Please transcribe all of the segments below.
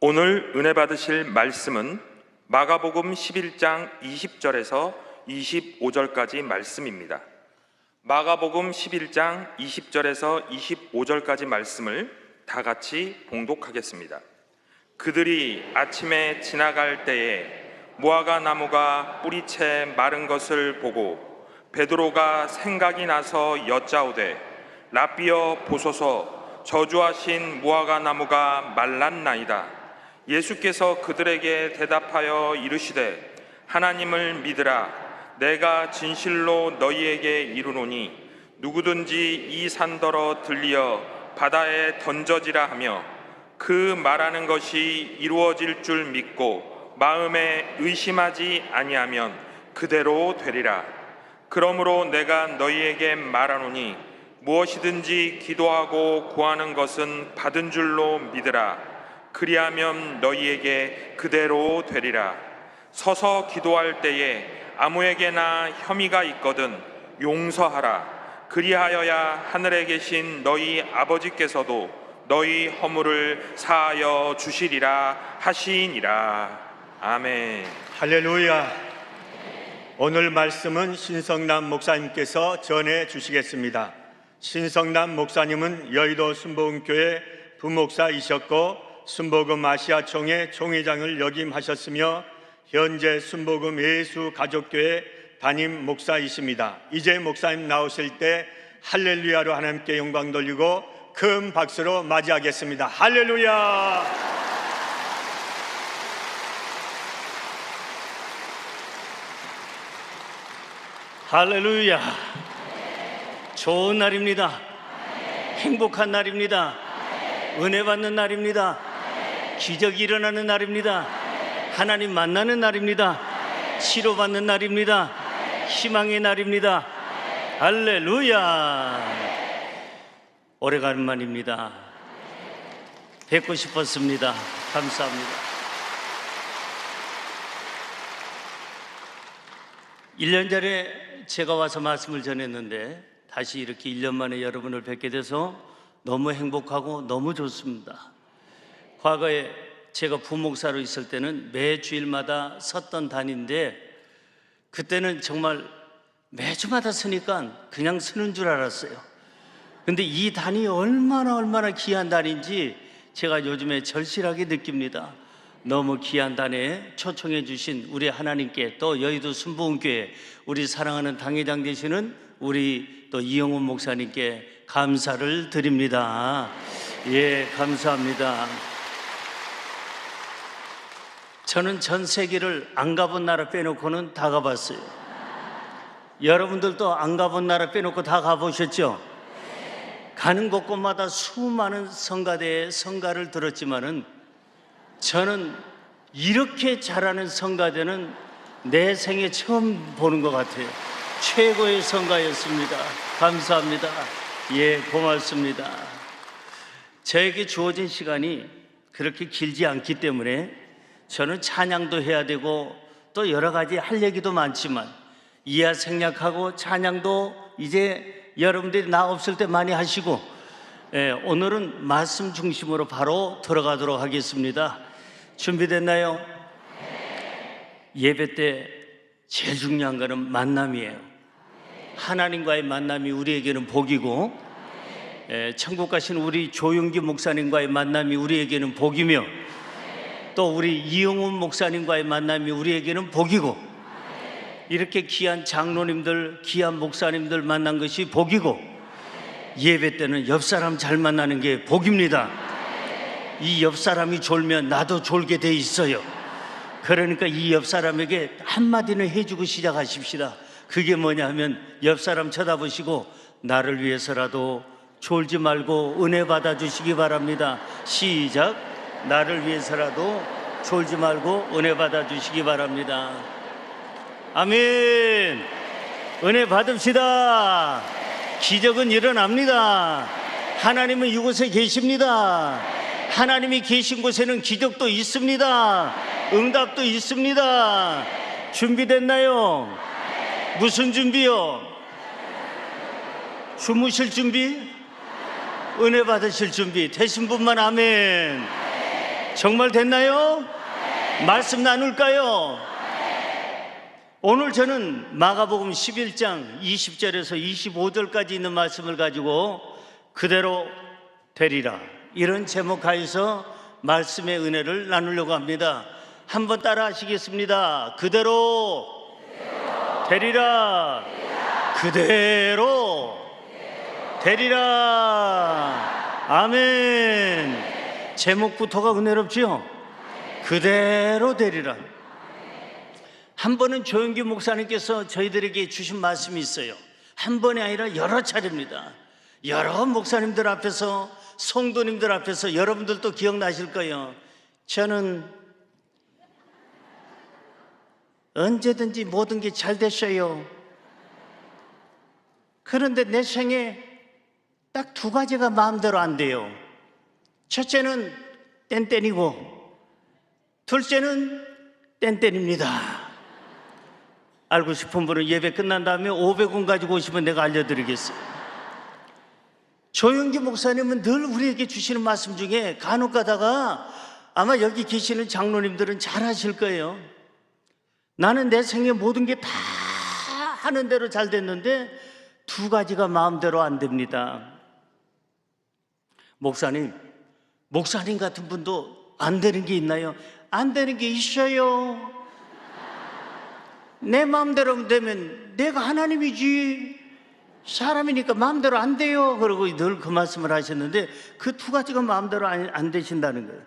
오늘 은혜 받으실 말씀은 마가복음 11장 20절에서 25절까지 말씀입니다. 마가복음 11장 20절에서 25절까지 말씀을 다 같이 봉독하겠습니다. 그들이 아침에 지나갈 때에 무화과 나무가 뿌리채 마른 것을 보고 베드로가 생각이 나서 여짜오되 랍비여 보소서, 저주하신 무화과 나무가 말랐나이다. 예수께서 그들에게 대답하여 이르시되 하나님을 믿으라. 내가 진실로 너희에게 이르노니 누구든지 이 산더러 들리어 바다에 던져지라 하며 그 말하는 것이 이루어질 줄 믿고 마음에 의심하지 아니하면 그대로 되리라. 그러므로 내가 너희에게 말하노니 무엇이든지 기도하고 구하는 것은 받은 줄로 믿으라. 그리하면 너희에게 그대로 되리라. 서서 기도할 때에 아무에게나 혐의가 있거든 용서하라. 그리하여야 하늘에 계신 너희 아버지께서도 너희 허물을 사하여 주시리라 하시니라. 아멘. 할렐루야. 오늘 말씀은 신성남 목사님께서 전해 주시겠습니다. 신성남 목사님은 여의도 순복음교회 부목사이셨고 순복음 아시아총회 총회장을 역임하셨으며 현재 순복음 예수가족교회 담임 목사이십니다. 이제 목사님 나오실 때 할렐루야로 하나님께 영광 돌리고 큰 박수로 맞이하겠습니다. 할렐루야. 할렐루야. 좋은 날입니다. 행복한 날입니다. 은혜 받는 날입니다. 기적이 일어나는 날입니다. 하나님 만나는 날입니다. 치료받는 날입니다. 희망의 날입니다. 할렐루야. 오래간만입니다. 뵙고 싶었습니다. 감사합니다. 1년 전에 제가 와서 말씀을 전했는데 다시 이렇게 1년 만에 여러분을 뵙게 돼서 너무 행복하고 너무 좋습니다. 과거에 제가 부목사로 있을 때는 매 주일마다 섰던 단인데 그때는 정말 매주마다 서니까 그냥 서는 줄 알았어요. 근데 이 단이 얼마나 귀한 단인지 제가 요즘에 절실하게 느낍니다. 너무 귀한 단에 초청해 주신 우리 하나님께, 또 여의도 순복음교회 우리 사랑하는 당회장 되시는 우리 또 이영훈 목사님께 감사를 드립니다. 예, 감사합니다. 저는 전 세계를 안 가본 나라 빼놓고는 다 가봤어요. 여러분들도 안 가본 나라 빼놓고 다 가보셨죠? 가는 곳곳마다 수많은 성가대의 성가를 들었지만은 저는 이렇게 잘하는 성가대는 내 생에 처음 보는 것 같아요. 최고의 성가였습니다. 감사합니다. 예, 고맙습니다. 저에게 주어진 시간이 그렇게 길지 않기 때문에 저는 찬양도 해야 되고 또 여러 가지 할 얘기도 많지만 이하 생략하고 찬양도 이제 여러분들이 나 없을 때 많이 하시고, 오늘은 말씀 중심으로 바로 들어가도록 하겠습니다. 준비됐나요? 예배 때 제일 중요한 거는 만남이에요. 하나님과의 만남이 우리에게는 복이고, 천국 가신 우리 조용기 목사님과의 만남이 우리에게는 복이며, 또 우리 이영훈 목사님과의 만남이 우리에게는 복이고, 이렇게 귀한 장로님들, 귀한 목사님들 만난 것이 복이고, 예배 때는 옆 사람 잘 만나는 게 복입니다. 이 옆 사람이 졸면 나도 졸게 돼 있어요. 그러니까 이 옆 사람에게 한마디는 해주고 시작하십시다. 그게 뭐냐 하면 옆 사람 쳐다보시고 나를 위해서라도 졸지 말고 은혜 받아주시기 바랍니다. 시작. 나를 위해서라도 졸지 말고 은혜 받아주시기 바랍니다. 아멘. 은혜 받읍시다. 기적은 일어납니다. 하나님은 이곳에 계십니다. 하나님이 계신 곳에는 기적도 있습니다. 응답도 있습니다. 준비됐나요? 무슨 준비요? 주무실 준비? 은혜 받으실 준비 되신 분만 아멘. 정말 됐나요? 말씀 나눌까요? 오늘 저는 마가복음 11장 20절에서 25절까지 있는 말씀을 가지고 그대로 되리라, 이런 제목하에서 말씀의 은혜를 나누려고 합니다. 한번 따라 하시겠습니다. 그대로 되리라. 그대로 되리라. 아멘. 제목부터가 은혜롭지요? 그대로 되리라. 한 번은 조영기 목사님께서 저희들에게 주신 말씀이 있어요. 한 번이 아니라 여러 차례입니다. 여러 목사님들 앞에서, 성도님들 앞에서, 여러분들도 기억나실 거예요. 저는 언제든지 모든 게 잘 됐어요. 그런데 내 생에 딱 두 가지가 마음대로 안 돼요. 첫째는 땡땡이고, 둘째는 땡땡입니다. 알고 싶은 분은 예배 끝난 다음에 500원 가지고 오시면 내가 알려드리겠어요. 조영기 목사님은 늘 우리에게 주시는 말씀 중에 간혹 가다가, 아마 여기 계시는 장로님들은 잘 아실 거예요. 나는 내 생에 모든 게 다 하는 대로 잘 됐는데 두 가지가 마음대로 안 됩니다. 목사님 같은 분도 안 되는 게 있나요? 안 되는 게 있어요. 내 마음대로 되면 내가 하나님이지, 사람이니까 마음대로 안 돼요. 그러고 늘 그 말씀을 하셨는데 그 두 가지가 마음대로 안 되신다는 거예요.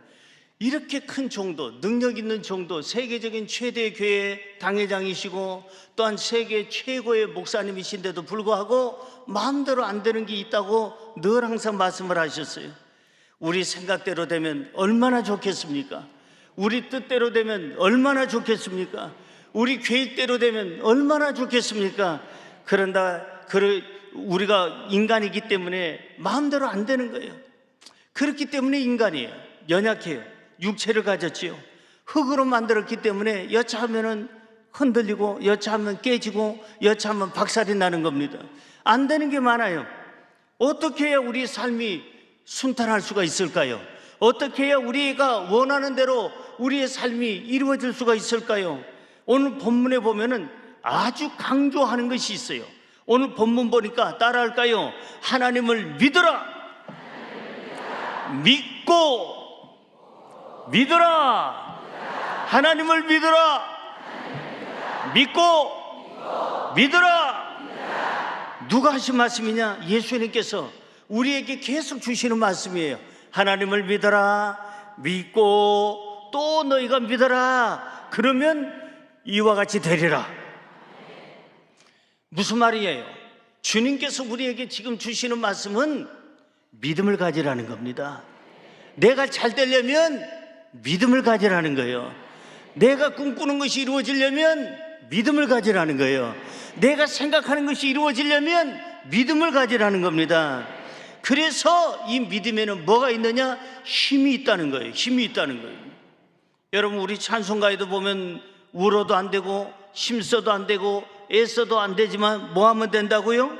이렇게 큰 종도, 능력 있는 종도, 세계적인 최대 교회 당회장이시고 또한 세계 최고의 목사님이신데도 불구하고 마음대로 안 되는 게 있다고 늘 항상 말씀을 하셨어요. 우리 생각대로 되면 얼마나 좋겠습니까? 우리 뜻대로 되면 얼마나 좋겠습니까? 우리 계획대로 되면 얼마나 좋겠습니까? 그런다, 우리가 인간이기 때문에 마음대로 안 되는 거예요. 그렇기 때문에 인간이에요. 연약해요. 육체를 가졌지요. 흙으로 만들었기 때문에 여차하면 흔들리고, 여차하면 깨지고, 여차하면 박살이 나는 겁니다. 안 되는 게 많아요. 어떻게 해야 우리 삶이 순탄할 수가 있을까요? 어떻게 해야 우리가 원하는 대로 우리의 삶이 이루어질 수가 있을까요? 오늘 본문에 보면은 아주 강조하는 것이 있어요. 오늘 본문 보니까 따라할까요? 하나님을 믿으라. 믿고 믿으라. 하나님을 믿으라. 믿고 믿으라. 누가 하신 말씀이냐? 예수님께서 우리에게 계속 주시는 말씀이에요. 하나님을 믿어라. 믿고 또 너희가 믿어라. 그러면 이와 같이 되리라. 무슨 말이에요? 주님께서 우리에게 지금 주시는 말씀은 믿음을 가지라는 겁니다. 내가 잘 되려면 믿음을 가지라는 거예요. 내가 꿈꾸는 것이 이루어지려면 믿음을 가지라는 거예요. 내가 생각하는 것이 이루어지려면 믿음을 가지라는 겁니다. 그래서 이 믿음에는 뭐가 있느냐? 힘이 있다는 거예요. 힘이 있다는 거예요. 여러분, 우리 찬송가에도 보면 울어도 안 되고 힘써도 안 되고 애써도 안 되지만 뭐 하면 된다고요?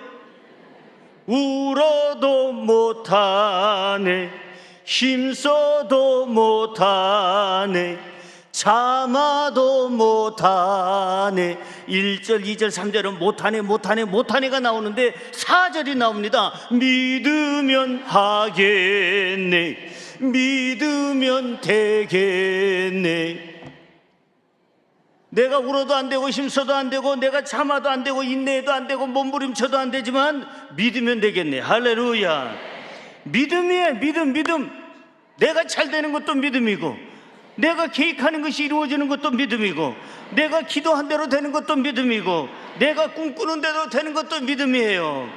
울어도 못하네, 힘써도 못하네, 참아도 못하네. 1절, 2절, 3절은 못하네가 나오는데 4절이 나옵니다. 믿으면 하겠네, 믿으면 되겠네. 내가 울어도 안 되고 힘써도 안 되고 내가 참아도 안 되고 인내해도 안 되고 몸부림쳐도 안 되지만 믿으면 되겠네. 할렐루야. 믿음이에요. 믿음. 내가 잘 되는 것도 믿음이고, 내가 계획하는 것이 이루어지는 것도 믿음이고, 내가 기도한 대로 되는 것도 믿음이고, 내가 꿈꾸는 대로 되는 것도 믿음이에요.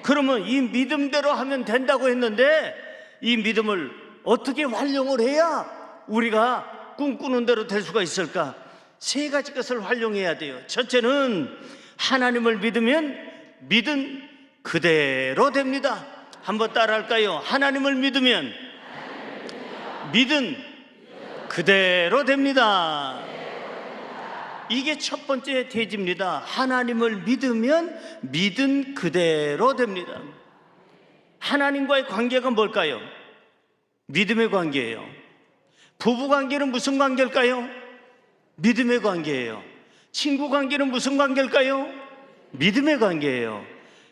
그러면 이 믿음대로 하면 된다고 했는데 이 믿음을 어떻게 활용을 해야 우리가 꿈꾸는 대로 될 수가 있을까? 세 가지 것을 활용해야 돼요. 첫째는 하나님을 믿으면 믿은 그대로 됩니다. 한번 따라할까요? 하나님을 믿으면 믿은 그대로 됩니다. 이게 첫 번째 대지입니다. 하나님을 믿으면 믿은 그대로 됩니다. 하나님과의 관계가 뭘까요? 믿음의 관계예요. 부부 관계는 무슨 관계일까요? 믿음의 관계예요. 친구 관계는 무슨 관계일까요? 믿음의 관계예요.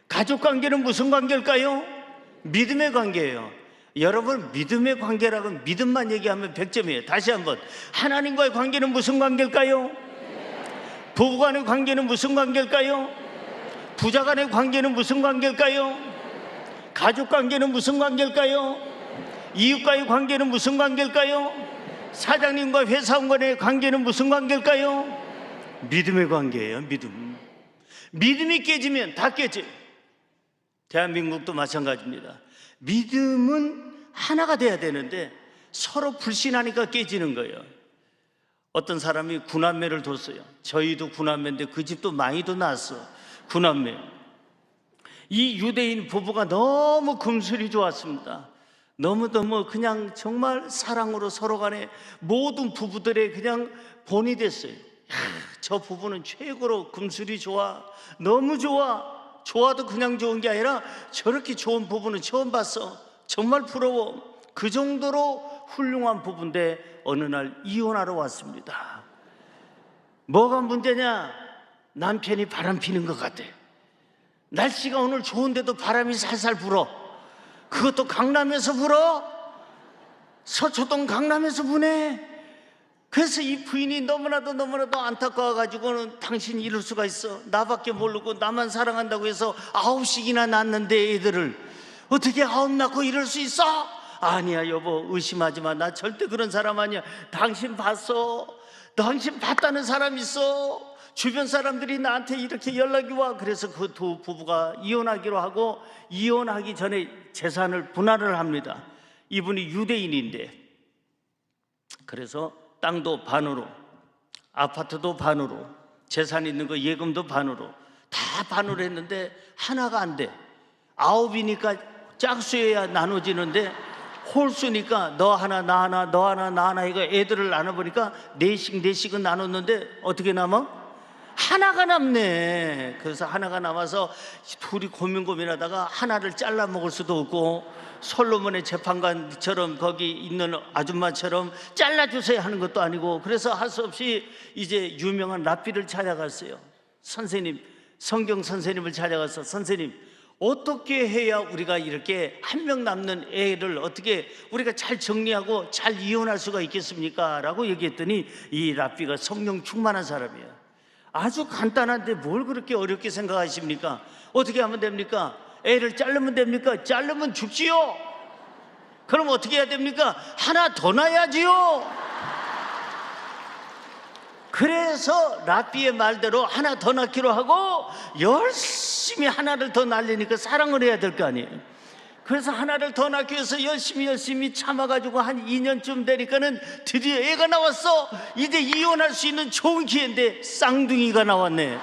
가족 관계는 무슨 관계일까요? 믿음의 관계예요. 여러분, 믿음의 관계라고 믿음만 얘기하면 100점이에요. 다시 한번, 하나님과의 관계는 무슨 관계일까요? 부부간의 관계는 무슨 관계일까요? 부자간의 관계는 무슨 관계일까요? 가족 관계는 무슨 관계일까요? 이웃과의 관계는 무슨 관계일까요? 사장님과 회사원과의 관계는 무슨 관계일까요? 믿음의 관계예요. 믿음이 깨지면 다 깨져요. 대한민국도 마찬가지입니다. 믿음은 하나가 돼야 되는데 서로 불신하니까 깨지는 거예요. 어떤 사람이 구남매를 뒀어요. 저희도 구남매인데 그 집도 많이도 났어. 구남매. 이 유대인 부부가 너무 금술이 좋았습니다. 너무너무 그냥 정말 사랑으로 서로 간에 모든 부부들의 그냥 본이 됐어요. 저 부부는 최고로 금술이 좋아. 너무 좋아. 좋아도 그냥 좋은 게 아니라 저렇게 좋은 부부는 처음 봤어. 정말 부러워. 그 정도로 훌륭한 부부인데 어느 날 이혼하러 왔습니다. 뭐가 문제냐? 남편이 바람 피는 것 같아. 날씨가 오늘 좋은데도 바람이 살살 불어. 그것도 강남에서 불어. 서초동 강남에서 부네. 그래서 이 부인이 너무나도 안타까워가지고는 당신이 이럴 수가 있어. 나밖에 모르고 나만 사랑한다고 해서 9씩이나 낳았는데 애들을 어떻게 9 낳고 이럴 수 있어? 아니야 여보, 의심하지 마. 나 절대 그런 사람 아니야. 당신 봤어. 당신 봤다는 사람 있어. 주변 사람들이 나한테 이렇게 연락이 와. 그래서 그 두 부부가 이혼하기로 하고 이혼하기 전에 재산을 분할을 합니다. 이분이 유대인인데. 그래서 땅도 반으로, 아파트도 반으로, 재산 있는 거 예금도 반으로 다 반으로 했는데 하나가 안 돼. 9이니까 짝수여야 나눠지는데 홀수니까 너 하나 나 하나 너 하나 나 하나 이거 애들을 나눠보니까 4씩은 나눴는데 어떻게 남아? 하나가 남네. 그래서 하나가 남아서 둘이 고민하다가 하나를 잘라 먹을 수도 없고 솔로몬의 재판관처럼 거기 있는 아줌마처럼 잘라주세요 하는 것도 아니고, 그래서 할 수 없이 이제 유명한 랍비를 찾아갔어요. 선생님, 성경 선생님을 찾아가서 선생님, 어떻게 해야 우리가 이렇게 한 명 남는 애를 어떻게 우리가 잘 정리하고 잘 이혼할 수가 있겠습니까? 라고 얘기했더니 이 랍비가 성령 충만한 사람이에요. 아주 간단한데 뭘 그렇게 어렵게 생각하십니까? 어떻게 하면 됩니까? 애를 자르면 됩니까? 자르면 죽지요. 그럼 어떻게 해야 됩니까? 하나 더 낳아야지요. 그래서 랍비의 말대로 하나 더 낳기로 하고 열심히 하나를 더 낳으려니까 사랑을 해야 될 거 아니에요. 그래서 하나를 더 낳기 위해서 열심히 참아가지고 한 2년쯤 되니까는 드디어 애가 나왔어. 이제 이혼할 수 있는 좋은 기회인데 쌍둥이가 나왔네.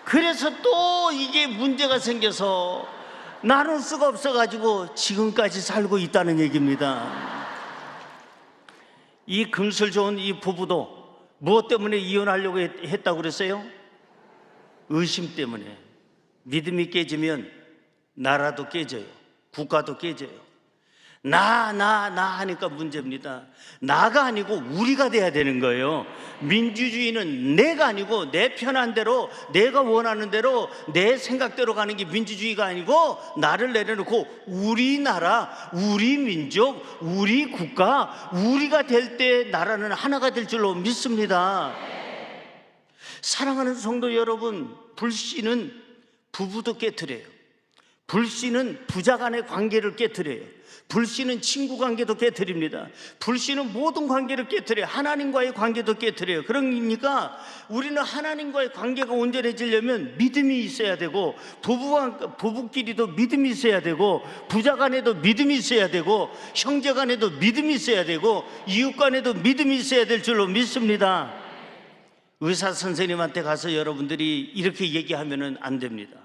그래서 또 이게 문제가 생겨서 나눌 수가 없어가지고 지금까지 살고 있다는 얘기입니다. 이 금술 좋은 이 부부도 무엇 때문에 이혼하려고 했다고 그랬어요? 의심 때문에. 믿음이 깨지면 나라도 깨져요. 국가도 깨져요. 나 하니까 문제입니다. 나가 아니고 우리가 돼야 되는 거예요. 민주주의는 내가 아니고 내 편한 대로, 내가 원하는 대로, 내 생각대로 가는 게 민주주의가 아니고 나를 내려놓고 우리나라, 우리 민족, 우리 국가, 우리가 될 때 나라는 하나가 될 줄로 믿습니다. 사랑하는 성도 여러분, 불신은 부부도 깨트려요. 불신은 부자 간의 관계를 깨트려요. 불신은 친구 관계도 깨트립니다. 불신은 모든 관계를 깨트려요. 하나님과의 관계도 깨트려요. 그러니까 우리는 하나님과의 관계가 온전해지려면 믿음이 있어야 되고, 부부끼리도 믿음이 있어야 되고, 부자 간에도 믿음이 있어야 되고, 형제 간에도 믿음이 있어야 되고, 이웃 간에도 믿음이 있어야 될 줄로 믿습니다. 의사 선생님한테 가서 여러분들이 이렇게 얘기하면 안 됩니다.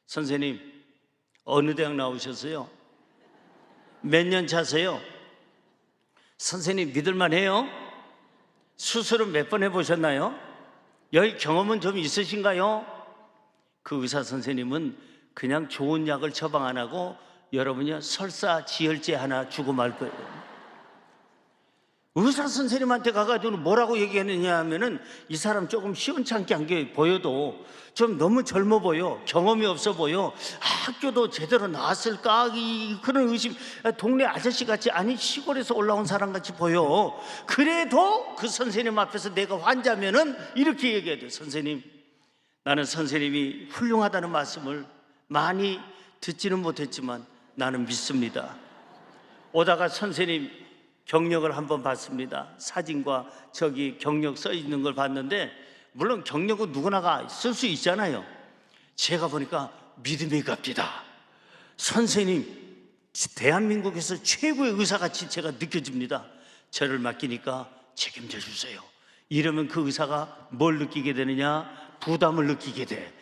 선생님, 어느 대학 나오셨어요? 몇 년 차세요? 선생님 믿을만 해요? 수술은 몇 번 해보셨나요? 여기 경험은 좀 있으신가요? 그 의사 선생님은 그냥 좋은 약을 처방 안 하고 여러분이요 설사 지혈제 하나 주고 말 거예요. 의사 선생님한테 가가지고 뭐라고 얘기했느냐 하면은 이 사람 조금 시원찮게 한 게 보여도 좀 너무 젊어 보여, 경험이 없어 보여, 학교도 제대로 나왔을까, 그런 의심, 동네 아저씨 같이, 아니 시골에서 올라온 사람 같이 보여. 그래도 그 선생님 앞에서 내가 환자면은 이렇게 얘기해야 돼. 선생님, 나는 선생님이 훌륭하다는 말씀을 많이 듣지는 못했지만 나는 믿습니다. 오다가 선생님 경력을 한번 봤습니다. 사진과 저기 경력 써 있는 걸 봤는데, 물론 경력은 누구나가 쓸 수 있잖아요. 제가 보니까 믿음이 갑니다. 선생님, 대한민국에서 최고의 의사같이 제가 느껴집니다. 저를 맡기니까 책임져 주세요. 이러면 그 의사가 뭘 느끼게 되느냐? 부담을 느끼게 돼.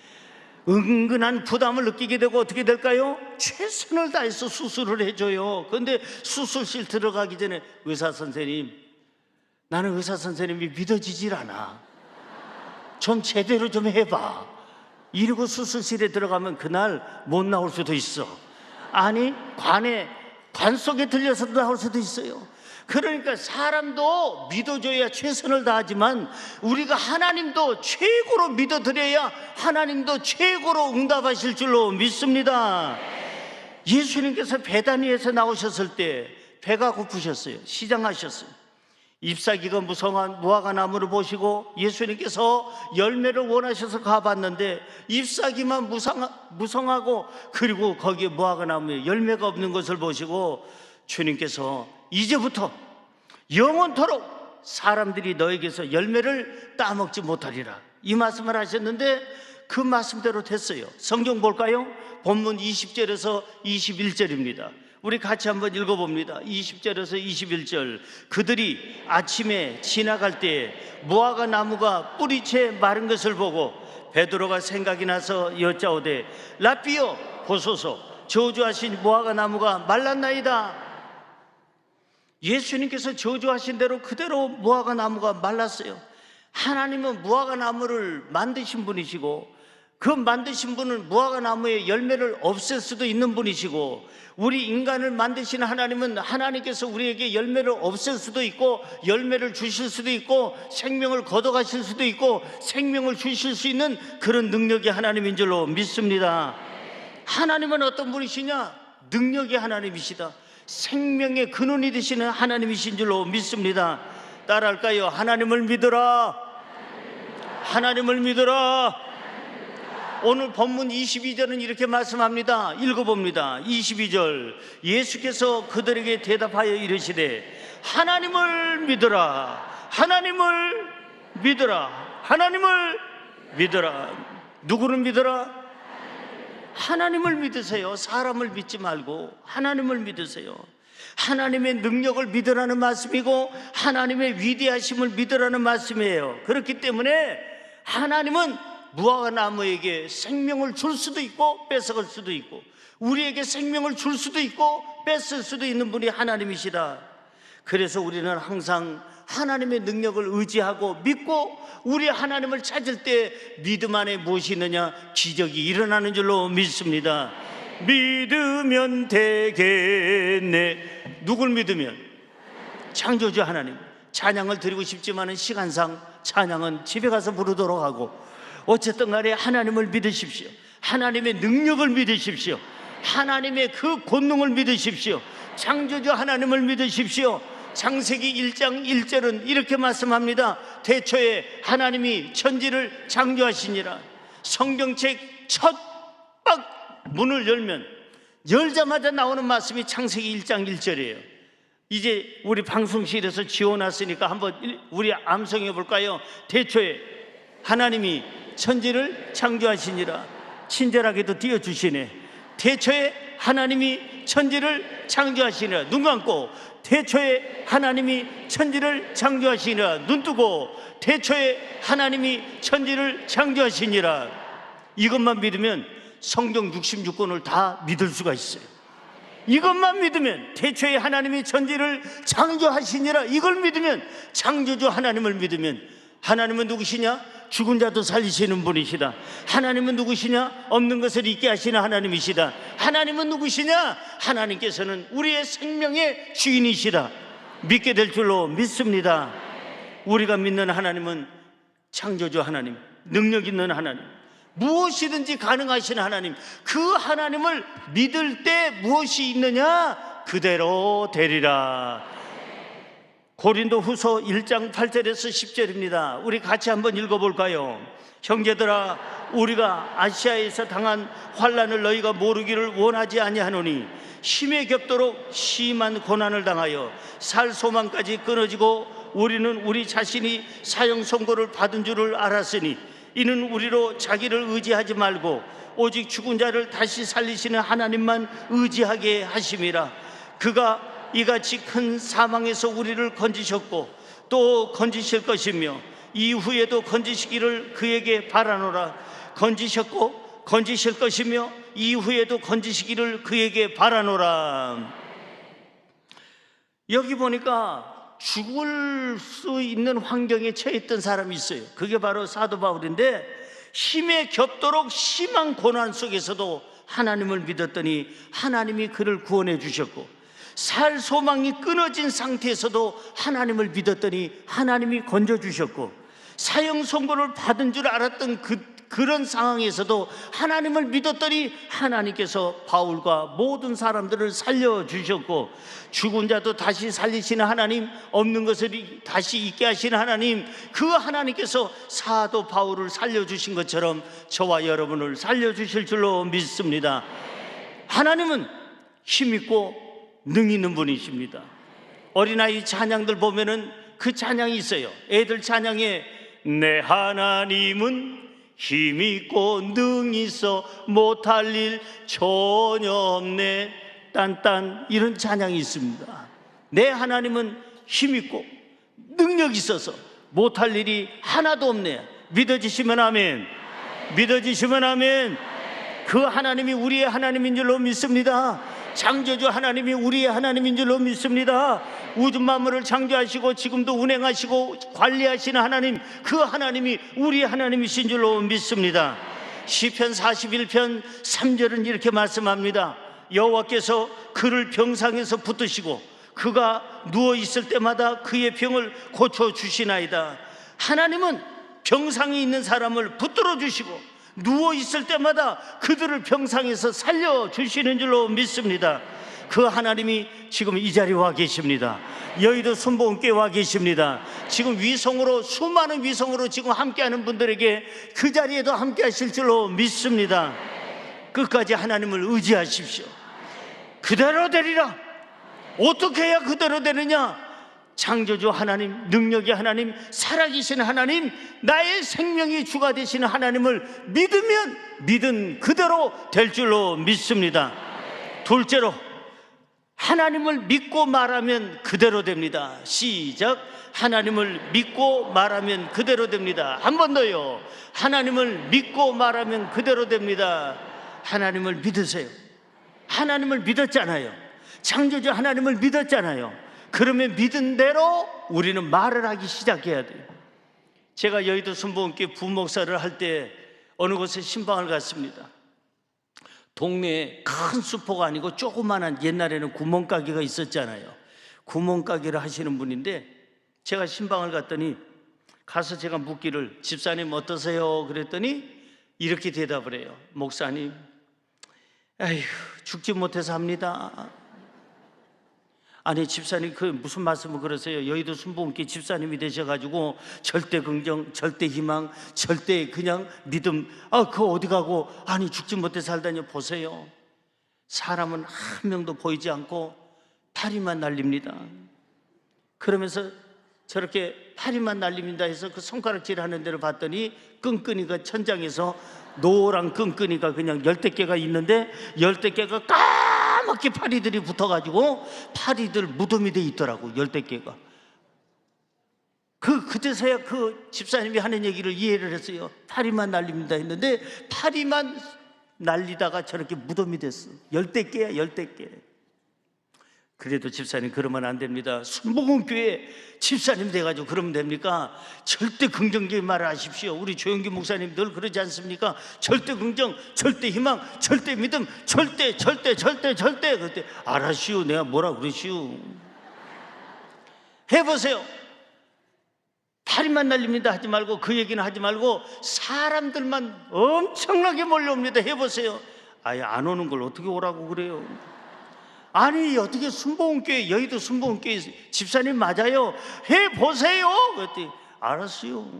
은근한 부담을 느끼게 되고 어떻게 될까요? 최선을 다해서 수술을 해줘요. 그런데 수술실 들어가기 전에 의사 선생님, 나는 의사 선생님이 믿어지질 않아. 좀 제대로 좀 해봐. 이러고 수술실에 들어가면 그날 못 나올 수도 있어. 아니 관 속에 들려서 나올 수도 있어요. 그러니까 사람도 믿어줘야 최선을 다하지만 우리가 하나님도 최고로 믿어드려야 하나님도 최고로 응답하실 줄로 믿습니다. 예수님께서 베다니에서 나오셨을 때 배가 고프셨어요. 시장하셨어요. 잎사귀가 무성한 무화과 나무를 보시고 예수님께서 열매를 원하셔서 가봤는데 잎사귀만 무성하고 그리고 거기에 무화과 나무에 열매가 없는 것을 보시고 주님께서 이제부터 영원토록 사람들이 너에게서 열매를 따먹지 못하리라, 이 말씀을 하셨는데 그 말씀대로 됐어요. 성경 볼까요? 본문 20절에서 21절입니다. 우리 같이 한번 읽어봅니다. 20절에서 21절. 그들이 아침에 지나갈 때 무화과 나무가 뿌리채 마른 것을 보고 베드로가 생각이 나서 여짜오되 라삐여 보소서, 저주하신 무화과 나무가 말랐나이다. 예수님께서 저주하신 대로 그대로 무화과 나무가 말랐어요. 하나님은 무화과 나무를 만드신 분이시고 그 만드신 분은 무화과 나무의 열매를 없앨 수도 있는 분이시고, 우리 인간을 만드신 하나님은 하나님께서 우리에게 열매를 없앨 수도 있고 열매를 주실 수도 있고 생명을 걷어가실 수도 있고 생명을 주실 수 있는 그런 능력이 하나님인 줄로 믿습니다. 하나님은 어떤 분이시냐? 능력의 하나님이시다. 생명의 근원이 되시는 하나님이신 줄로 믿습니다. 따라할까요? 하나님을 믿어라. 하나님을 믿어라. 오늘 본문 22절은 이렇게 말씀합니다. 읽어봅니다. 22절. 예수께서 그들에게 대답하여 이르시되 하나님을 믿어라. 하나님을 믿어라. 하나님을 믿어라. 누구를 믿어라? 하나님을 믿으세요. 사람을 믿지 말고 하나님을 믿으세요. 하나님의 능력을 믿으라는 말씀이고 하나님의 위대하심을 믿으라는 말씀이에요. 그렇기 때문에 하나님은 무화과 나무에게 생명을 줄 수도 있고 뺏어갈 수도 있고 우리에게 생명을 줄 수도 있고 뺏을 수도 있는 분이 하나님이시다. 그래서 우리는 항상 하나님의 능력을 의지하고 믿고 우리 하나님을 찾을 때 믿음 안에 무엇이 있느냐? 기적이 일어나는 줄로 믿습니다. 믿으면 되겠네. 누굴 믿으면? 창조주 하나님. 찬양을 드리고 싶지만 시간상 찬양은 집에 가서 부르도록 하고, 어쨌든 간에 하나님을 믿으십시오. 하나님의 능력을 믿으십시오. 하나님의 그 권능을 믿으십시오. 창조주 하나님을 믿으십시오. 창세기 1장 1절은 이렇게 말씀합니다. 태초에 하나님이 천지를 창조하시니라. 성경책 첫 문을 열면 열자마자 나오는 말씀이 창세기 1장 1절이에요. 이제 우리 방송실에서 지어놨으니까 한번 우리 암송해 볼까요? 태초에 하나님이 천지를 창조하시니라. 친절하게도 띄워주시네. 태초에 하나님이 천지를 창조하시니라. 눈 감고 태초에 하나님이 천지를 창조하시니라. 눈 뜨고 태초에 하나님이 천지를 창조하시니라. 이것만 믿으면 성경 66권을 다 믿을 수가 있어요. 이것만 믿으면, 태초에 하나님이 천지를 창조하시니라, 이걸 믿으면, 창조주 하나님을 믿으면, 하나님은 누구시냐? 죽은 자도 살리시는 분이시다. 하나님은 누구시냐? 없는 것을 있게 하시는 하나님이시다. 하나님은 누구시냐? 하나님께서는 우리의 생명의 주인이시다. 믿게 될 줄로 믿습니다. 우리가 믿는 하나님은 창조주 하나님, 능력 있는 하나님, 무엇이든지 가능하신 하나님, 그 하나님을 믿을 때 무엇이 있느냐? 그대로 되리라. 고린도 후서 1장 8절에서 10절입니다. 우리 같이 한번 읽어볼까요? 형제들아, 우리가 아시아에서 당한 환난을 너희가 모르기를 원하지 아니하노니 힘에 겹도록 심한 고난을 당하여 살 소망까지 끊어지고 우리는 우리 자신이 사형 선고를 받은 줄을 알았으니 이는 우리로 자기를 의지하지 말고 오직 죽은 자를 다시 살리시는 하나님만 의지하게 하심이라. 그가 이같이 큰 사망에서 우리를 건지셨고 또 건지실 것이며 이후에도 건지시기를 그에게 바라노라. 건지셨고 건지실 것이며 이후에도 건지시기를 그에게 바라노라. 여기 보니까 죽을 수 있는 환경에 처했던 사람이 있어요. 그게 바로 사도 바울인데, 힘에 겹도록 심한 고난 속에서도 하나님을 믿었더니 하나님이 그를 구원해 주셨고, 살 소망이 끊어진 상태에서도 하나님을 믿었더니 하나님이 건져주셨고, 사형 선고를 받은 줄 알았던 그런 상황에서도 하나님을 믿었더니 하나님께서 바울과 모든 사람들을 살려주셨고, 죽은 자도 다시 살리시는 하나님, 없는 것을 다시 있게 하시는 하나님, 그 하나님께서 사도 바울을 살려주신 것처럼 저와 여러분을 살려주실 줄로 믿습니다. 하나님은 힘있고 능 있는 분이십니다. 어린아이 찬양들 보면은 그 찬양이 있어요. 애들 찬양에 내 하나님은 힘있고 능히 있어 못할 일 전혀 없네 딴딴, 이런 찬양이 있습니다. 내 하나님은 힘있고 능력이 있어서 못할 일이 하나도 없네. 믿어지시면 아멘. 믿어지시면 아멘. 그 하나님이 우리의 하나님인 줄로 믿습니다. 창조주 하나님이 우리의 하나님인 줄로 믿습니다. 우주 만물을 창조하시고 지금도 운행하시고 관리하시는 하나님, 그 하나님이 우리의 하나님이신 줄로 믿습니다. 시편 41편 3절은 이렇게 말씀합니다. 여호와께서 그를 병상에서 붙드시고 그가 누워있을 때마다 그의 병을 고쳐주시나이다. 하나님은 병상에 있는 사람을 붙들어 주시고 누워있을 때마다 그들을 병상에서 살려주시는 줄로 믿습니다. 그 하나님이 지금 이 자리에 와 계십니다. 여의도 순복음교회 와 계십니다. 지금 위성으로, 수많은 위성으로 지금 함께하는 분들에게 그 자리에도 함께 하실 줄로 믿습니다. 끝까지 하나님을 의지하십시오. 그대로 되리라. 어떻게 해야 그대로 되느냐? 창조주 하나님, 능력의 하나님, 살아계신 하나님, 나의 생명이 주가 되시는 하나님을 믿으면 믿은 그대로 될 줄로 믿습니다. 둘째로, 하나님을 믿고 말하면 그대로 됩니다. 시작. 하나님을 믿고 말하면 그대로 됩니다. 한 번 더요. 하나님을 믿고 말하면 그대로 됩니다. 하나님을 믿으세요. 하나님을 믿었잖아요. 창조주 하나님을 믿었잖아요. 그러면 믿은 대로 우리는 말을 하기 시작해야 돼요. 제가 여의도 순복음교회 부목사를 할 때 어느 곳에 신방을 갔습니다. 동네에 큰 슈퍼가 아니고 조그마한, 옛날에는 구멍가게가 있었잖아요. 구멍가게를 하시는 분인데, 제가 신방을 갔더니 가서 제가 묻기를 집사님 어떠세요? 그랬더니 이렇게 대답을 해요. 목사님, 아휴, 죽지 못해서 합니다. 아니 집사님, 그 무슨 말씀을 그러세요? 여의도 순복음교회 집사님이 되셔가지고 절대 긍정, 절대 희망, 절대 그냥 믿음, 그거 어디 가고, 아니 죽지 못해 살다니. 보세요, 사람은 한 명도 보이지 않고 파리만 날립니다. 그러면서 저렇게 파리만 날립니다 해서 그 손가락질 하는 데를 봤더니 끈끈이가 천장에서 노란 끈끈이가 그냥 10개가 있는데 10개가 까맣게 파리들이 붙어가지고 파리들 무덤이 돼 있더라고. 10개가. 그때서야 그 집사님이 하는 얘기를 이해를 했어요. 파리만 날립니다 했는데 파리만 날리다가 저렇게 무덤이 됐어. 10개야 10개. 그래도 집사님 그러면 안 됩니다. 순복음교회 집사님 돼가지고 그러면 됩니까? 절대 긍정적인 말을 하십시오. 우리 조영기 목사님 늘 그러지 않습니까? 절대 긍정, 절대 희망, 절대 믿음, 절대 그때 알았시오. 내가 뭐라 그러시오. 해보세요. 다리만 날립니다 하지 말고, 그 얘기는 하지 말고, 사람들만 엄청나게 몰려옵니다. 해보세요. 아예 안 오는 걸 어떻게 오라고 그래요? 아니 어떻게 순복음교회, 여의도 순복음교회 집사님 맞아요? 해보세요. 그랬더니 알았어요.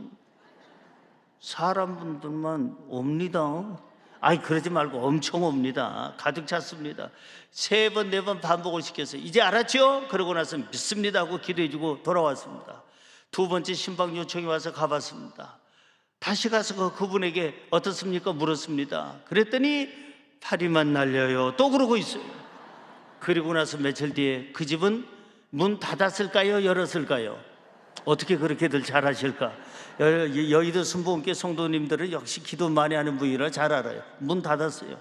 사람분들만 옵니다. 아니 그러지 말고 엄청 옵니다. 가득 찼습니다. 3번 4번 반복을 시켜서 이제 알았죠? 그러고 나서 믿습니다 하고 기도해주고 돌아왔습니다. 2번째 신방 요청이 와서 가봤습니다. 다시 가서 그분에게 어떻습니까? 물었습니다. 그랬더니 다리만 날려요. 또 그러고 있어요. 그리고 나서 며칠 뒤에 그 집은 문 닫았을까요? 열었을까요? 어떻게 그렇게들 잘하실까? 여의도 순복음교회 성도님들은 역시 기도 많이 하는 분이라 잘 알아요. 문 닫았어요.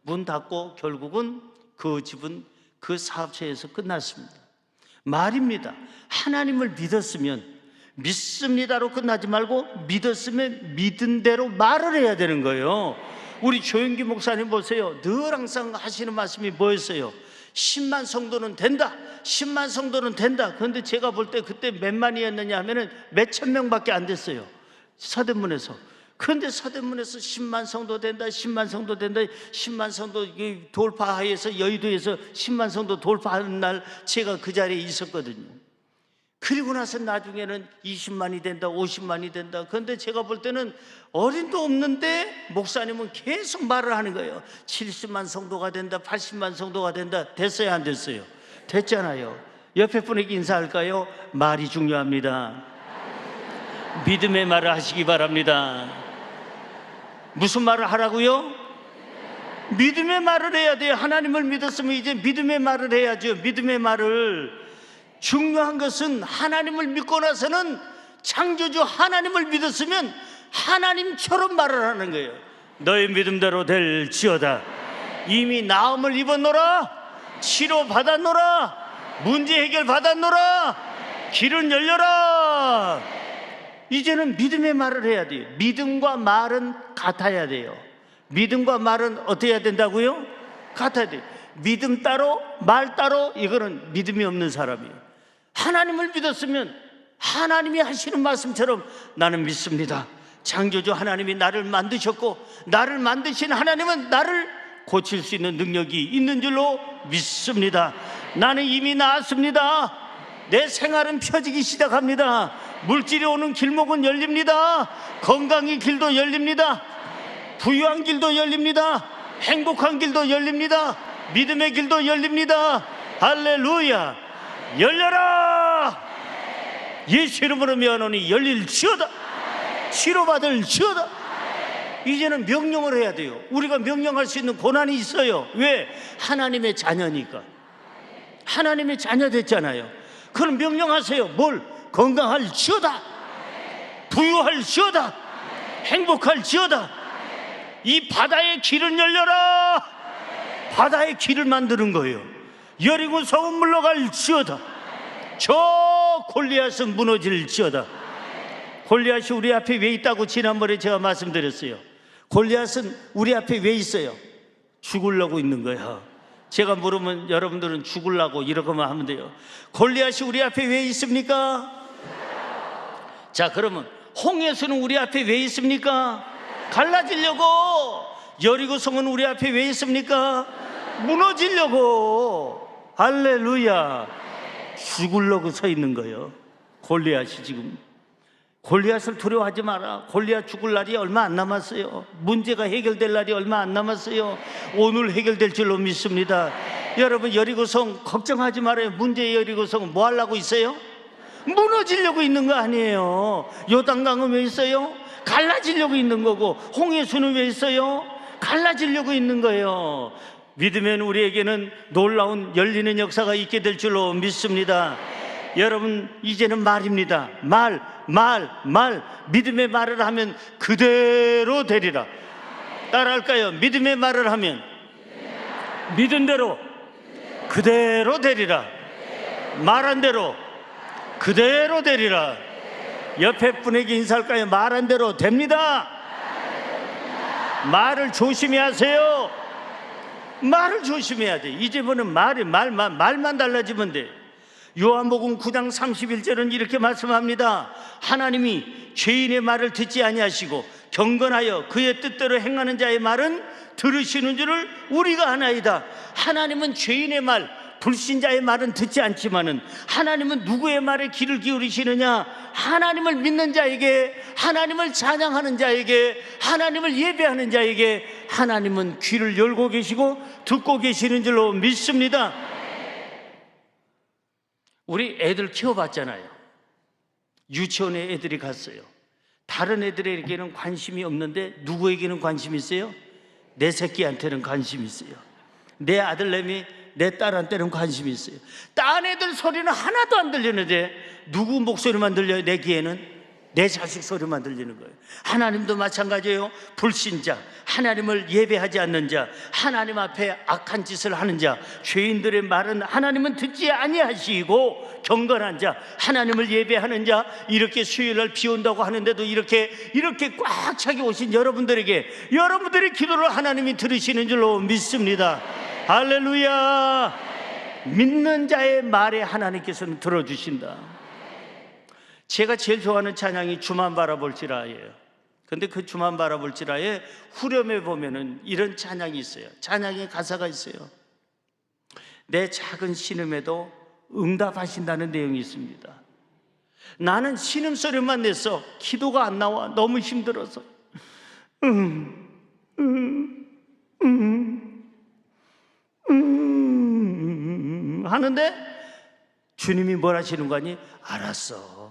문 닫고 결국은 그 집은 그 사업체에서 끝났습니다. 말입니다. 하나님을 믿었으면 믿습니다로 끝나지 말고 믿었으면 믿은 대로 말을 해야 되는 거예요. 우리 조영기 목사님 보세요. 늘 항상 하시는 말씀이 뭐였어요? 10만 성도는 된다. 10만 성도는 된다. 그런데 제가 볼 때 그때 몇 만이었느냐 하면은 몇천 명밖에 안 됐어요. 서대문에서. 그런데 서대문에서 10만 성도 된다. 10만 성도 된다. 10만 성도 돌파해서 여의도에서 10만 성도 돌파하는 날 제가 그 자리에 있었거든요. 그리고 나서 나중에는 20만이 된다, 50만이 된다. 그런데 제가 볼 때는 어린도 없는데 목사님은 계속 말을 하는 거예요. 70만 성도가 된다, 80만 성도가 된다. 됐어요, 안 됐어요? 됐잖아요. 옆에 분에게 인사할까요? 말이 중요합니다. 믿음의 말을 하시기 바랍니다. 무슨 말을 하라고요? 믿음의 말을 해야 돼요. 하나님을 믿었으면 이제 믿음의 말을 해야죠. 믿음의 말을. 중요한 것은 하나님을 믿고 나서는 창조주 하나님을 믿었으면 하나님처럼 말을 하는 거예요. 너의 믿음대로 될지어다. 이미 나음을 입었노라. 치료 받았노라. 문제 해결 받았노라. 길은 열려라. 이제는 믿음의 말을 해야 돼요. 믿음과 말은 같아야 돼요. 믿음과 말은 어떻게 해야 된다고요? 같아야 돼요. 믿음 따로 말 따로, 이거는 믿음이 없는 사람이에요. 하나님을 믿었으면 하나님이 하시는 말씀처럼 나는 믿습니다. 창조주 하나님이 나를 만드셨고 나를 만드신 하나님은 나를 고칠 수 있는 능력이 있는 줄로 믿습니다. 나는 이미 나았습니다. 내 생활은 펴지기 시작합니다. 물질이 오는 길목은 열립니다. 건강의 길도 열립니다. 부유한 길도 열립니다. 행복한 길도 열립니다. 믿음의 길도 열립니다. 할렐루야. 열려라. 예수 이름으로 명하노니 열릴지어다. 치료받을지어다. 이제는 명령을 해야 돼요. 우리가 명령할 수 있는 권한이 있어요. 왜? 하나님의 자녀니까. 하나님의 자녀 됐잖아요. 그럼 명령하세요. 뭘? 건강할지어다. 부유할지어다. 행복할지어다. 이 바다의 길을 열려라. 바다의 길을 만드는 거예요. 여리고 성은 물러갈지어다. 저 골리앗은 무너질지어다. 골리앗이 우리 앞에 왜 있다고 지난번에 제가 말씀드렸어요. 골리앗은 우리 앞에 왜 있어요? 죽으려고 있는 거야. 제가 물으면 여러분들은 죽으려고 이러고만 하면 돼요. 골리앗이 우리 앞에 왜 있습니까? 자, 그러면 홍해수는 우리 앞에 왜 있습니까? 갈라지려고. 여리고 성은 우리 앞에 왜 있습니까? 무너지려고. 할렐루야. 죽으려고 서 있는 거예요. 골리앗이 지금. 골리앗을 두려워하지 마라. 골리앗 죽을 날이 얼마 안 남았어요. 문제가 해결될 날이 얼마 안 남았어요. 오늘 해결될 줄로 믿습니다. 여러분, 여리고성 걱정하지 말아요. 문제의 여리고성은 뭐 하려고 있어요? 무너지려고 있는 거 아니에요. 요단강은 왜 있어요? 갈라지려고 있는 거고, 홍해수는 왜 있어요? 갈라지려고 있는 거예요. 믿으면 우리에게는 놀라운 열리는 역사가 있게 될 줄로 믿습니다. 여러분, 이제는 말입니다. 말. 믿음의 말을 하면 그대로 되리라. 따라할까요? 믿음의 말을 하면 믿은 대로 그대로 되리라. 말한 대로 그대로 되리라. 옆에 분에게 인사할까요? 말한 대로 됩니다. 말을 조심히 하세요. 말을 조심해야 돼. 이제부터는 말만 달라지면 돼. 요한복음 9장 31절은 이렇게 말씀합니다. 하나님이 죄인의 말을 듣지 아니하시고 경건하여 그의 뜻대로 행하는 자의 말은 들으시는 줄을 우리가 아나이다. 하나님은 죄인의 말, 불신자의 말은 듣지 않지만은 하나님은 누구의 말에 귀를 기울이시느냐? 하나님을 믿는 자에게, 하나님을 찬양하는 자에게, 하나님을 예배하는 자에게 하나님은 귀를 열고 계시고 듣고 계시는 줄로 믿습니다. 우리 애들 키워봤잖아요. 유치원에 애들이 갔어요. 다른 애들에게는 관심이 없는데 누구에게는 관심이 있어요? 내 새끼한테는 관심이 있어요. 내 아들내미, 내 딸한테는 관심이 있어요. 딴 애들 소리는 하나도 안 들리는데 누구 목소리만 들려요? 내 귀에는 내 자식 소리만 들리는 거예요. 하나님도 마찬가지예요. 불신자, 하나님을 예배하지 않는 자, 하나님 앞에 악한 짓을 하는 자, 죄인들의 말은 하나님은 듣지 아니하시고 경건한 자, 하나님을 예배하는 자, 이렇게 수요일날 비 온다고 하는데도 이렇게 꽉 차게 오신 여러분들에게 여러분들의 기도를 하나님이 들으시는 줄로 믿습니다. 할렐루야. 믿는 자의 말에 하나님께서는 들어주신다. 제가 제일 좋아하는 찬양이 주만 바라볼지라예요. 근데 그 주만 바라볼지라에 후렴에 보면은 이런 찬양이 있어요. 찬양의 가사가 있어요. 내 작은 신음에도 응답하신다는 내용이 있습니다. 나는 신음소리만 내서 기도가 안 나와. 너무 힘들어서 하는데 주님이 뭘 하시는 거니? 알았어.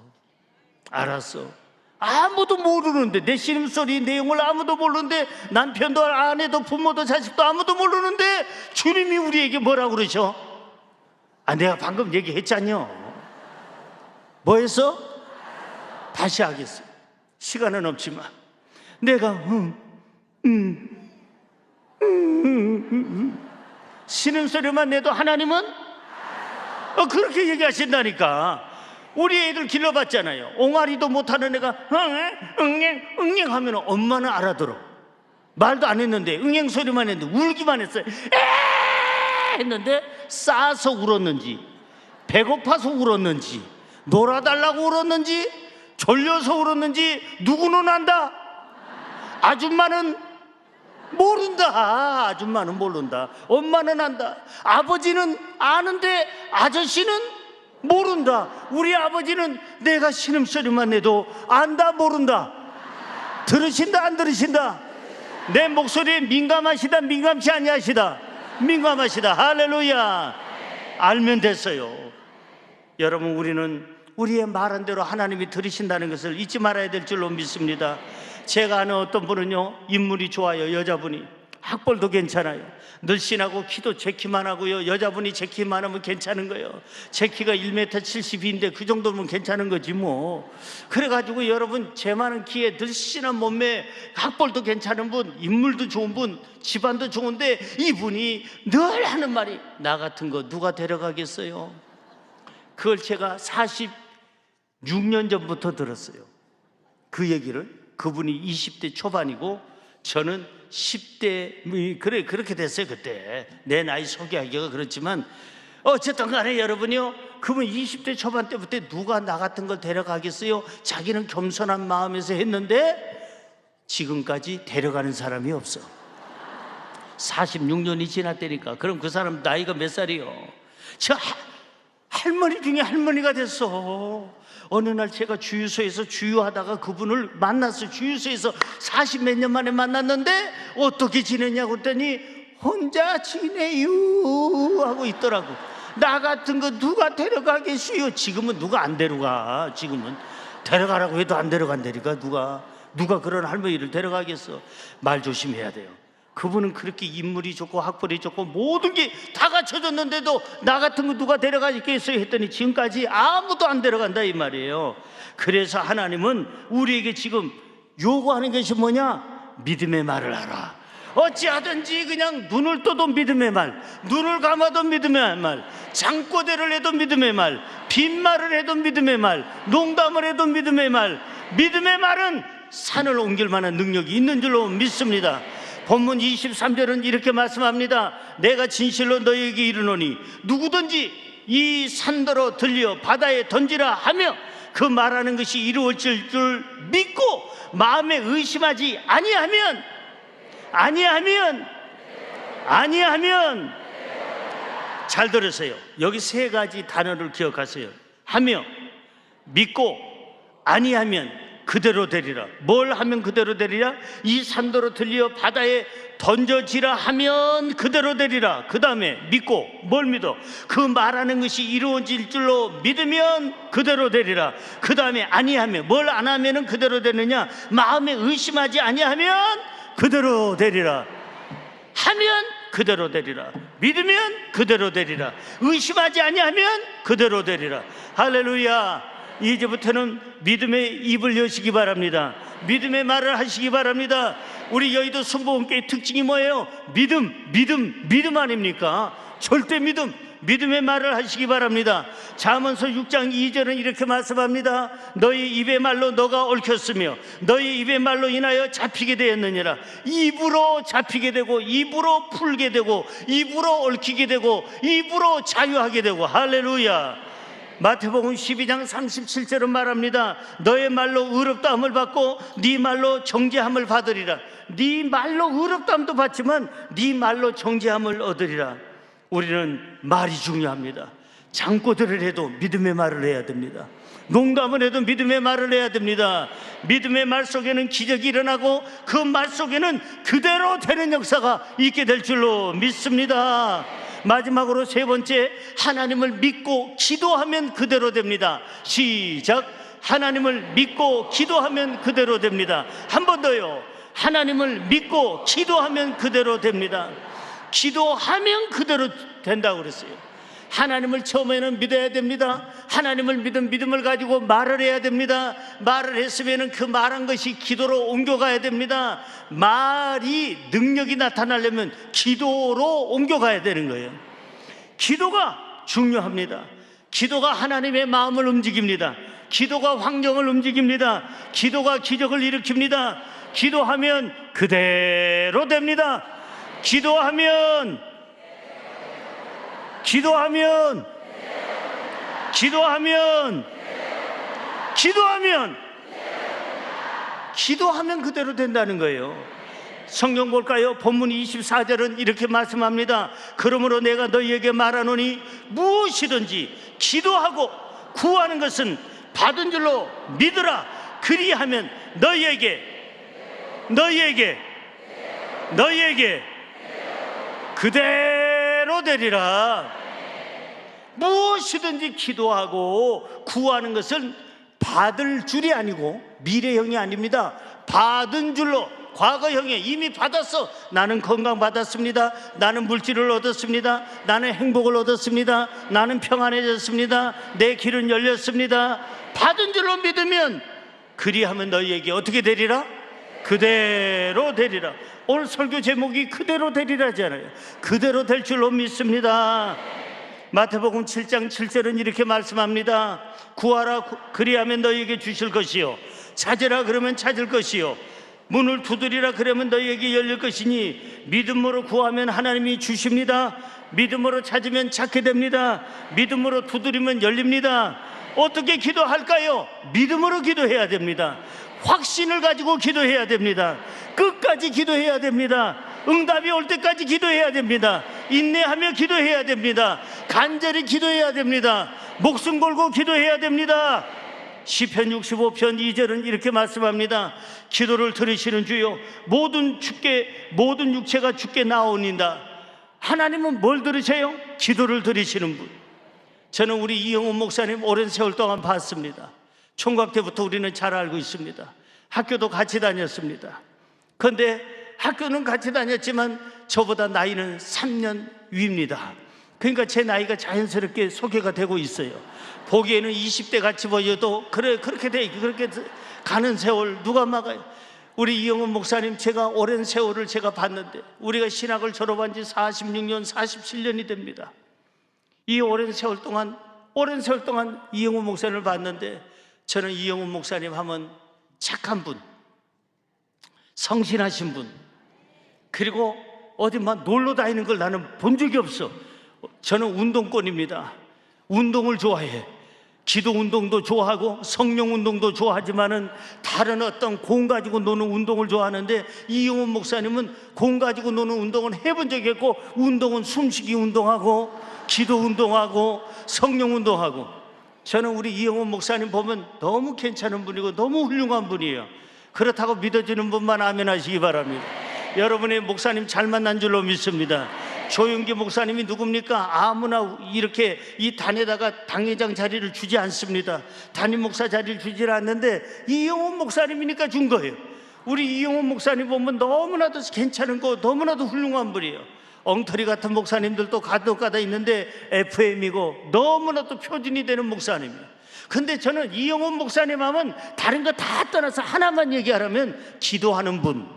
아무도 모르는데, 내 신음소리 내용을 아무도 모르는데, 남편도 아내도 부모도 자식도 아무도 모르는데 주님이 우리에게 뭐라고 그러셔? 내가 방금 얘기했잖요. 뭐 했어? 다시 하겠어. 시간은 없지만 내가 신음소리만 내도 하나님은 그렇게 얘기하신다니까. 우리 애들 길러봤잖아요. 옹알이도 못하는 애가 응애 하면 엄마는 알아들어. 말도 안 했는데 응애 소리만 했는데 울기만 했어요. 했는데 싸서 울었는지, 배고파서 울었는지, 놀아달라고 울었는지, 졸려서 울었는지 누구는 안다? 아줌마는 모른다. 아줌마는 모른다. 엄마는 안다. 아버지는 아는데 아저씨는 모른다. 우리 아버지는 내가 신음소리만 내도 안다, 모른다? 들으신다, 안 들으신다? 내 목소리에 민감하시다, 민감치 아니하시다? 민감하시다. 할렐루야. 알면 됐어요. 여러분, 우리는 우리의 말한 대로 하나님이 들으신다는 것을 잊지 말아야 될 줄로 믿습니다. 제가 아는 어떤 분은요, 인물이 좋아요. 여자분이 학벌도 괜찮아요. 늘씬하고 키도 제 키만 하고요. 여자분이 제 키만 하면 괜찮은 거예요. 제 키가 1m 72인데 그 정도면 괜찮은 거지 뭐. 그래가지고 여러분, 제 많은 키에 늘씬한 몸매, 학벌도 괜찮은 분, 인물도 좋은 분, 집안도 좋은데 이분이 늘 하는 말이, 나 같은 거 누가 데려가겠어요? 그걸 제가 46년 전부터 들었어요. 그 얘기를. 그분이 20대 초반이고 저는 10대, 그렇게 됐어요. 그때 내 나이 소개하기가 그렇지만 어쨌든 간에 여러분이요, 그분 20대 초반 때부터 누가 나 같은 걸 데려가겠어요? 자기는 겸손한 마음에서 했는데 지금까지 데려가는 사람이 없어. 46년이 지났다니까. 그럼 그 사람 나이가 몇 살이요? 저 할머니 중에 할머니가 됐어. 어느 날 제가 주유소에서 주유하다가 그분을 만났어요. 주유소에서 40몇 년 만에 만났는데 어떻게 지내냐고 그랬더니 혼자 지내요 하고 있더라고. 나 같은 거 누가 데려가겠어요? 지금은 누가 안 데려가. 지금은 데려가라고 해도 안 데려간다니까. 누가 그런 할머니를 데려가겠어. 말 조심해야 돼요. 그분은 그렇게 인물이 좋고 학벌이 좋고 모든 게 다 갖춰졌는데도 나 같은 거 누가 데려가겠어요 했더니 지금까지 아무도 안 데려간다 이 말이에요. 그래서 하나님은 우리에게 지금 요구하는 것이 뭐냐? 믿음의 말을 하라. 어찌하든지 그냥 눈을 떠도 믿음의 말, 눈을 감아도 믿음의 말, 장꼬대를 해도 믿음의 말, 빈말을 해도 믿음의 말, 농담을 해도 믿음의 말. 믿음의 말은 산을 옮길 만한 능력이 있는 줄로 믿습니다. 본문 23절은 이렇게 말씀합니다. 내가 진실로 너희에게 이르노니 누구든지 이 산더러 들려 바다에 던지라 하며 그 말하는 것이 이루어질 줄 믿고 마음에 의심하지 아니하면 잘 들으세요. 여기 세 가지 단어를 기억하세요. 하며, 믿고, 아니하면 그대로 되리라. 뭘 하면 그대로 되리라? 이 산더러 들려 바다에 던져지라 하면 그대로 되리라. 그 다음에 믿고, 뭘 믿어? 그 말하는 것이 이루어질 줄로 믿으면 그대로 되리라. 그 다음에 아니하면, 뭘 안 하면 그대로 되느냐? 마음에 의심하지 아니하면 그대로 되리라. 하면 그대로 되리라. 믿으면 그대로 되리라. 의심하지 아니하면 그대로 되리라. 할렐루야. 이제부터는 믿음의 입을 여시기 바랍니다. 믿음의 말을 하시기 바랍니다. 우리 여의도 순복음교회 특징이 뭐예요? 믿음 아닙니까? 절대 믿음의 말을 하시기 바랍니다. 잠언서 6장 2절은 이렇게 말씀합니다. 너희 입의 말로 너가 얽혔으며 너희 입의 말로 인하여 잡히게 되었느니라. 입으로 잡히게 되고 입으로 풀게 되고 입으로 얽히게 되고 입으로 자유하게 되고. 할렐루야. 마태복음 12장 37절은 말합니다. 너의 말로 의롭다함을 받고 네 말로 정죄함을 받으리라. 네 말로 의롭다함도 받지만 네 말로 정죄함을 얻으리라. 우리는 말이 중요합니다. 장꼬들을 해도 믿음의 말을 해야 됩니다. 농담을 해도 믿음의 말을 해야 됩니다. 믿음의 말 속에는 기적이 일어나고 그 말 속에는 그대로 되는 역사가 있게 될 줄로 믿습니다. 마지막으로 세 번째, 하나님을 믿고 기도하면 그대로 됩니다. 시작. 하나님을 믿고 기도하면 그대로 됩니다. 한 번 더요. 하나님을 믿고 기도하면 그대로 됩니다. 기도하면 그대로 된다고 그랬어요. 하나님을 처음에는 믿어야 됩니다. 하나님을 믿은 믿음을 가지고 말을 해야 됩니다. 말을 했으면 그 말한 것이 기도로 옮겨가야 됩니다. 말이 능력이 나타나려면 기도로 옮겨가야 되는 거예요. 기도가 중요합니다. 기도가 하나님의 마음을 움직입니다. 기도가 환경을 움직입니다. 기도가 기적을 일으킵니다. 기도하면 그대로 됩니다. 기도하면 그대로 된다는 거예요. 성경 볼까요? 본문 24절은 이렇게 말씀합니다. 그러므로 내가 너희에게 말하노니 무엇이든지 기도하고 구하는 것은 받은 줄로 믿으라. 그리하면 너희에게 그대로 되리라. 무엇이든지 기도하고 구하는 것은 받을 줄이 아니고 미래형이 아닙니다. 받은 줄로, 과거형에 이미 받았어. 나는 건강 받았습니다. 나는 물질을 얻었습니다. 나는 행복을 얻었습니다. 나는 평안해졌습니다. 내 길은 열렸습니다. 받은 줄로 믿으면 그리하면 너희에게 어떻게 되리라? 그대로 되리라. 오늘 설교 제목이 그대로 되리라잖아요. 그대로 될 줄로 믿습니다. 마태복음 7장 7절은 이렇게 말씀합니다. 구하라 그리하면 너희에게 주실 것이요, 찾으라 그러면 찾을 것이요, 문을 두드리라 그러면 너희에게 열릴 것이니 믿음으로 구하면 하나님이 주십니다. 믿음으로 찾으면 찾게 됩니다. 믿음으로 두드리면 열립니다. 어떻게 기도할까요? 믿음으로 기도해야 됩니다. 확신을 가지고 기도해야 됩니다. 끝까지 기도해야 됩니다. 응답이 올 때까지 기도해야 됩니다. 인내하며 기도해야 됩니다. 간절히 기도해야 됩니다. 목숨 걸고 기도해야 됩니다. 시편 65편 2절은 이렇게 말씀합니다. 기도를 들으시는 주여 모든 육체가 주께 나오니이다. 하나님은 뭘 들으세요? 기도를 들으시는 분. 저는 우리 이영훈 목사님 오랜 세월 동안 봤습니다. 총각 때부터 우리는 잘 알고 있습니다. 학교도 같이 다녔습니다. 그런데 학교는 같이 다녔지만 저보다 나이는 3년 위입니다. 그러니까 제 나이가 자연스럽게 소개가 되고 있어요. 보기에는 20대 같이 보여도 그렇게 가는 세월 누가 막아요? 우리 이영훈 목사님 제가 오랜 세월을 제가 봤는데 우리가 신학을 졸업한 지 46년, 47년이 됩니다. 이 오랜 세월 동안 이영훈 목사님을 봤는데 저는 이영훈 목사님 하면 착한 분, 성실하신 분, 그리고 어디만 놀러 다니는 걸 나는 본 적이 없어. 저는 운동권입니다. 운동을 좋아해. 기도 운동도 좋아하고 성령 운동도 좋아하지만은 다른 어떤 공 가지고 노는 운동을 좋아하는데 이영훈 목사님은 공 가지고 노는 운동은 해본 적이 없고 운동은 숨쉬기 운동하고 기도 운동하고 성령 운동하고 저는 우리 이영훈 목사님 보면 너무 괜찮은 분이고 너무 훌륭한 분이에요. 그렇다고 믿어지는 분만 아멘 하시기 바랍니다. 여러분의 목사님 잘 만난 줄로 믿습니다. 조용기 목사님이 누굽니까? 아무나 이렇게 이 단에다가 당회장 자리를 주지 않습니다. 담임 목사 자리를 주지 않는데 이영훈 목사님이니까 준 거예요. 우리 이영훈 목사님 보면 너무나도 괜찮은 거, 너무나도 훌륭한 분이에요. 엉터리 같은 목사님들도 가득가다 있는데 FM이고 너무나도 표준이 되는 목사님이에요. 근데 저는 이영훈 목사님 하면 다른 거 다 떠나서 하나만 얘기하라면 기도하는 분.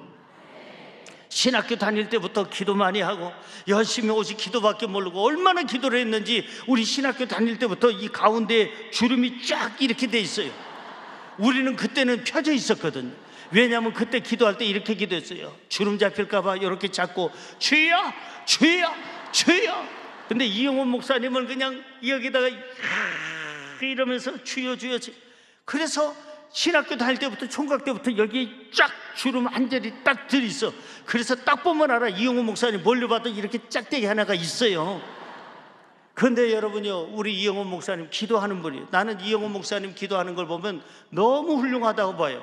신학교 다닐 때부터 기도 많이 하고 열심히 오직 기도밖에 모르고 얼마나 기도를 했는지 우리 신학교 다닐 때부터 이 가운데에 주름이 쫙 이렇게 돼 있어요. 우리는 그때는 펴져 있었거든요. 왜냐하면 그때 기도할 때 이렇게 기도했어요. 주름 잡힐까 봐 이렇게 잡고 주여 주여 주여. 근데 이영훈 목사님은 그냥 여기다가 이러면서 주여 주여. 그래서 신학교 다닐 때부터 총각 때부터 여기 쫙 주름 한 자리 딱 들있어. 그래서 딱 보면 알아. 이영훈 목사님 멀리 봐도 이렇게 짝대기 하나가 있어요. 그런데 여러분요, 우리 이영훈 목사님 기도하는 분이에요. 나는 이영훈 목사님 기도하는 걸 보면 너무 훌륭하다고 봐요.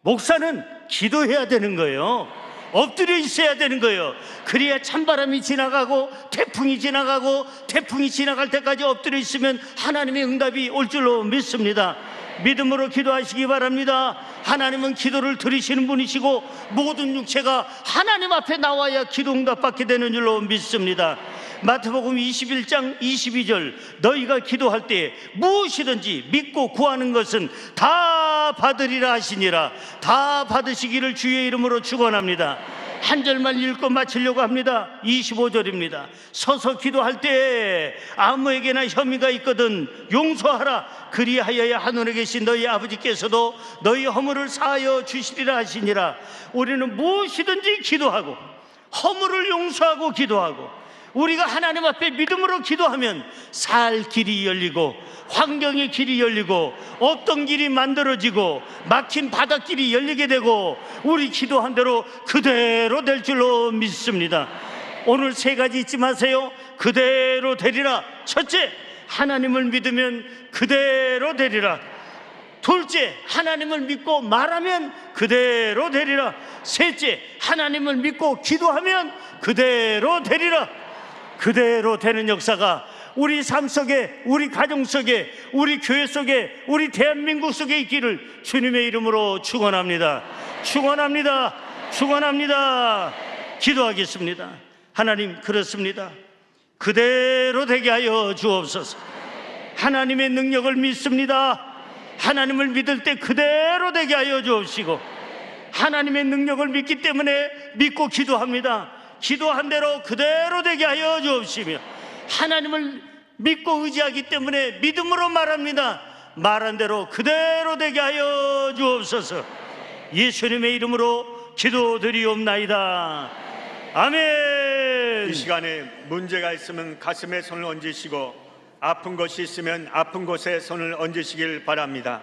목사는 기도해야 되는 거예요. 엎드려 있어야 되는 거예요. 그래야 찬바람이 지나가고 태풍이 지나가고 태풍이 지나갈 때까지 엎드려 있으면 하나님의 응답이 올 줄로 믿습니다. 믿음으로 기도하시기 바랍니다. 하나님은 기도를 들으시는 분이시고 모든 육체가 하나님 앞에 나와야 기도 응답받게 되는 줄로 믿습니다. 마태복음 21장 22절 너희가 기도할 때 무엇이든지 믿고 구하는 것은 다 받으리라 하시니라. 다 받으시기를 주의 이름으로 축원합니다. 한 절만 읽고 마치려고 합니다. 25절입니다. 서서 기도할 때 아무에게나 혐의가 있거든 용서하라. 그리하여야 하늘에 계신 너희 아버지께서도 너희 허물을 사하여 주시리라 하시니라. 우리는 무엇이든지 기도하고 허물을 용서하고 기도하고 우리가 하나님 앞에 믿음으로 기도하면 살 길이 열리고 환경의 길이 열리고 없던 길이 만들어지고 막힌 바닷길이 열리게 되고 우리 기도한 대로 그대로 될 줄로 믿습니다. 오늘 세 가지 잊지 마세요. 그대로 되리라. 첫째, 하나님을 믿으면 그대로 되리라. 둘째, 하나님을 믿고 말하면 그대로 되리라. 셋째, 하나님을 믿고 기도하면 그대로 되리라. 그대로 되는 역사가 우리 삶 속에, 우리 가정 속에, 우리 교회 속에, 우리 대한민국 속에 있기를 주님의 이름으로 축원합니다. 축원합니다. 축원합니다. 기도하겠습니다. 하나님, 그렇습니다. 그대로 되게 하여 주옵소서. 하나님의 능력을 믿습니다. 하나님을 믿을 때 그대로 되게 하여 주옵시고 하나님의 능력을 믿기 때문에 믿고 기도합니다. 기도한 대로 그대로 되게 하여 주옵시며 하나님을 믿고 의지하기 때문에 믿음으로 말합니다. 말한 대로 그대로 되게 하여 주옵소서. 예수님의 이름으로 기도드리옵나이다. 아멘. 이 시간에 문제가 있으면 가슴에 손을 얹으시고 아픈 것이 있으면 아픈 곳에 손을 얹으시길 바랍니다.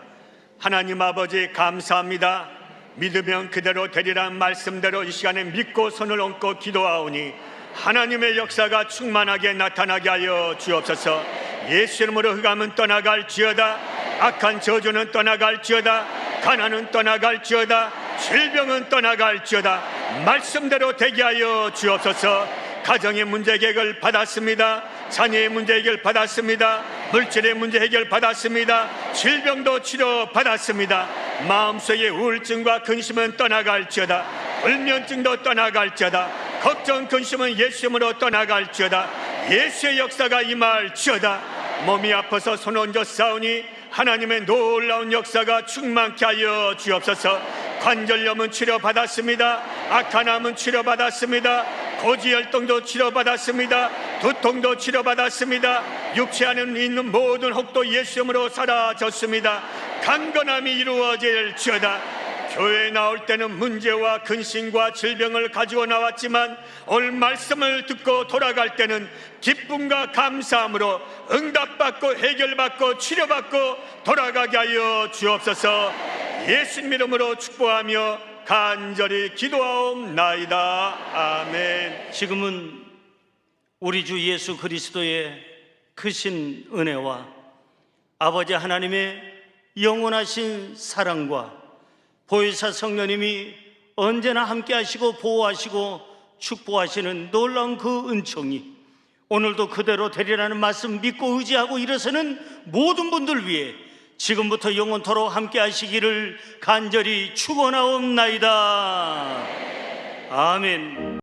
하나님 아버지 감사합니다. 믿으면 그대로 되리란 말씀대로 이 시간에 믿고 손을 얹고 기도하오니 하나님의 역사가 충만하게 나타나게 하여 주옵소서. 예수 이름으로 흑암은 떠나갈지어다. 악한 저주는 떠나갈지어다. 가난은 떠나갈지어다. 질병은 떠나갈지어다. 말씀대로 되게 하여 주옵소서. 가정의 문제 해결 받았습니다. 자녀의 문제 해결 받았습니다. 물질의 문제 해결 받았습니다. 질병도 치료 받았습니다. 마음속의 우울증과 근심은 떠나갈지어다. 불면증도 떠나갈지어다. 걱정 근심은 예수님으로 떠나갈지어다. 예수의 역사가 임할지어다. 몸이 아파서 손 얹어 싸우니 하나님의 놀라운 역사가 충만케 하여 주옵소서. 관절염은 치료받았습니다. 악한암은 치료받았습니다. 고지혈통도 치료받았습니다. 두통도 치료받았습니다. 육체 안에 있는 모든 혹도 예수 이름으로 사라졌습니다. 강건함이 이루어질지어다. 교회에 나올 때는 문제와 근심과 질병을 가지고 나왔지만 오늘 말씀을 듣고 돌아갈 때는 기쁨과 감사함으로 응답받고 해결받고 치료받고 돌아가게 하여 주옵소서. 예수님 이름으로 축복하며 간절히 기도하옵나이다. 아멘. 지금은 우리 주 예수 그리스도의 크신 은혜와 아버지 하나님의 영원하신 사랑과 보혜사 성령님이 언제나 함께 하시고 보호하시고 축복하시는 놀라운 그 은총이 오늘도 그대로 되리라는 말씀 믿고 의지하고 일어서는 모든 분들 위해 지금부터 영원토록 함께 하시기를 간절히 축원하옵나이다. 아멘.